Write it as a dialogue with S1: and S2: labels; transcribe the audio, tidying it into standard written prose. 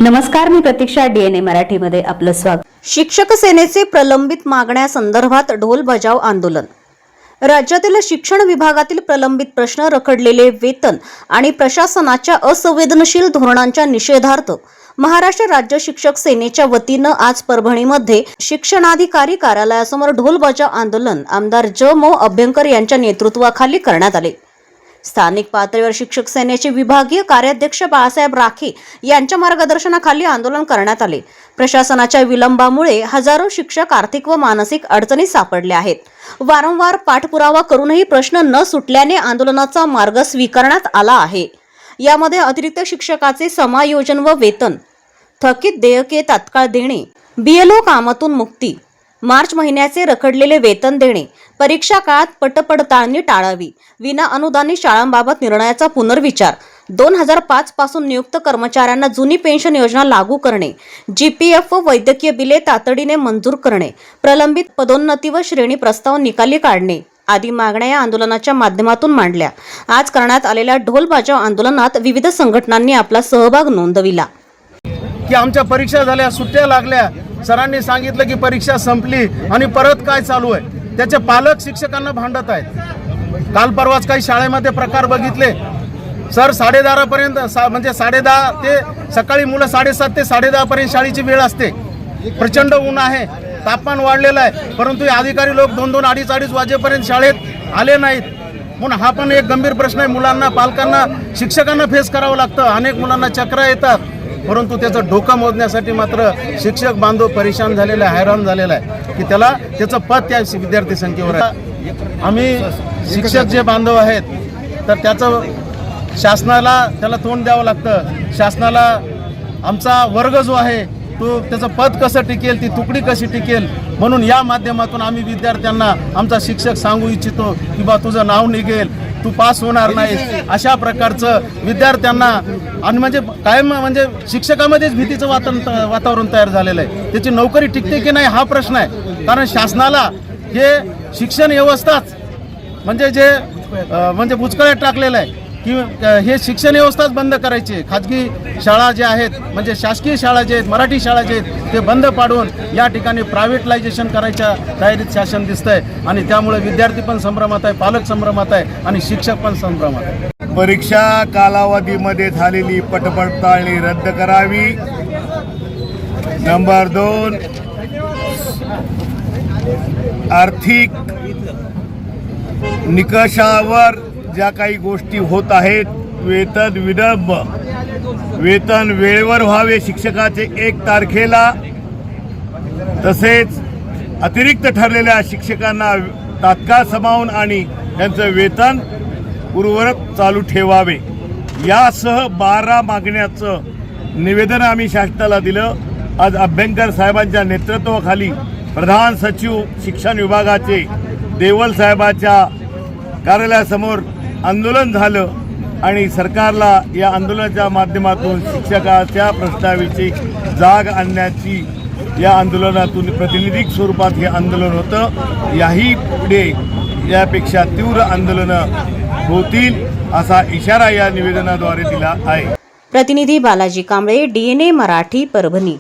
S1: नमस्कार, मी प्रतीक्षा. DNA मराठीमध्ये आपलं स्वागत.
S2: शिक्षक सेनेचे प्रलंबित मागण्यासंदर्भात ढोल बजाव आंदोलन. राज्यातील शिक्षण विभागातील प्रलंबित प्रश्न, रखडलेले वेतन आणि प्रशासनाच्या असंवेदनशील धोरणांच्या निषेधार्थ महाराष्ट्र राज्य शिक्षक सेनेच्या वतीनं आज परभणीमध्ये शिक्षणाधिकारी कार्यालयासमोर ढोल बजाव आंदोलन आमदार ज.मो. अभ्यंकर यांच्या नेतृत्वाखाली करण्यात आले. स्थानिक पातळीवर शिक्षक सेनेचे विभागीय कार्याध्यक्ष बाळासाहेब राखे यांच्या मार्गदर्शनाखाली आंदोलन करण्यात आले. प्रशासनाच्या विलंबामुळे हजारो शिक्षक आर्थिक व मानसिक अडचणीत सापडले आहेत. वारंवार पाठपुरावा करूनही प्रश्न न सुटल्याने आंदोलनाचा मार्ग स्वीकारण्यात आला आहे. यामध्ये अतिरिक्त शिक्षकाचे समायोजन व वेतन, थकीत देयके तात्काळ देणे, BLO कामातून मुक्ती, मार्च महिन्याचे रखडलेले वेतन देणे, परीक्षा काळात पटपडताळणी टाळावी, विना अनुदानित शाळांबाबत निर्णयाचा पुनर्विचार, 2005 पासून नियुक्त कर्मचाऱ्यांना जुनी पेन्शन योजना लागू करणे, GPF व वैद्यकीय बिले तातडीने मंजूर करणे, प्रलंबित पदोन्नती व श्रेणी प्रस्ताव निकाली काढणे आदी मागण्या या आंदोलनाच्या माध्यमातून मांडल्या. आज करण्यात आलेल्या ढोल बजाव आंदोलनात विविध संघटनांनी आपला सहभाग नोंदविला.
S3: की आमच्या परीक्षा झाल्या, सुट्ट्या लागल्या, सरांनी सांगितलं की परीक्षा संपली आणि परत काय चालू आहे. त्याचे पालक शिक्षकांना भांडत आहेत. काल परवाच काही शाळेमध्ये प्रकार बघितले. सर 10:30 पर्यंत म्हणजे 10:30 ते सकाळी मुलं 7:30 ते 10:30 पर्यंत शाळेची वेळ असते. प्रचंड ऊन आहे, तापमान वाढलेलं आहे, परंतु अधिकारी लोक 2-2, 2:30 वाजेपर्यंत शाळेत आले नाहीत. म्हणून हा पण एक गंभीर प्रश्न आहे. मुलांना, पालकांना, शिक्षकांना फेस करावं लागतं. अनेक मुलांना चक्र येतात, परंतु त्याचं डोकं मोजण्यासाठी मात्र शिक्षक बांधव परेशान झालेला आहे, हैराण झालेला आहे की त्याचं पद त्या विद्यार्थी संख्येवर आहे. आम्ही शिक्षक जे बांधव आहेत तर त्याचं शासनाला त्याला तोंड द्यावं लागतं. शासनाला आमचा वर्ग जो आहे तो त्याचं पद कसं टिकेल, ती तुकडी कशी टिकेल, म्हणून या माध्यमातून आम्ही विद्यार्थ्यांना आमचा शिक्षक सांगू इच्छितो की बा तुझं नाव निघेल, तू पास होणार नाहीस, अशा प्रकारचं विद्यार्थ्यांना. आणि म्हणजे कायम म्हणजे शिक्षकामध्येच भीतीचं वातावरण तयार झालेलं आहे. त्याची नोकरी टिकते की नाही हा प्रश्न आहे. कारण शासनाला हे शिक्षण व्यवस्थाच म्हणजे बुचकळ्यात टाकलेलं आहे की हे शिक्षण व्यवस्थाच बंद करायची. खाजगी शाळा ज्या आहेत म्हणजे शासकीय शाळा जे आहेत, मराठी शाळा जे आहेत ते बंद पाडून या ठिकाणी प्रायव्हेटलायझेशन करायच्या तयारीत शासन दिसतंय. आणि त्यामुळे विद्यार्थी पण संभ्रमात आहे, पालक संभ्रमात आहे आणि शिक्षक पण संभ्रमात आहे.
S4: परीक्षा कालावधीमध्ये झालेली पटपडताळणी रद्द करावी. नंबर 2, आर्थिक निकषावर ज्या काही गोष्टी होत आहेत, वेतन विलंब, वेतन वेळेवर व्हावे शिक्षकाचे 1 तारखेला, तसेच अतिरिक्त ठरलेल्या शिक्षकांना तात्काळ सामावून आणि त्यांचं वेतन पूर्ववत चालू ठेवावे. यासह 12 मागण्याचं निवेदन आम्ही शासनाला दिलं. आज अभ्यंकर साहेबांच्या नेतृत्वाखाली प्रधान सचिव शिक्षण विभागाचे देवल साहेबाच्या कार्यालयासमोर आंदोलन झालं आणि सरकारला या आंदोलनाच्या माध्यमातून शिक्षकाच्या प्रश्नाविषयी जाग आणण्याची या आंदोलनातून प्रातिनिधिक स्वरूपात हे आंदोलन होतं. याही पुढे यापेक्षा तीव्र आंदोलनं होतील असा इशारा या निवेदनाद्वारे दिला आहे.
S2: प्रतिनिधी बालाजी कांबळे, DNA मराठी, परभणी.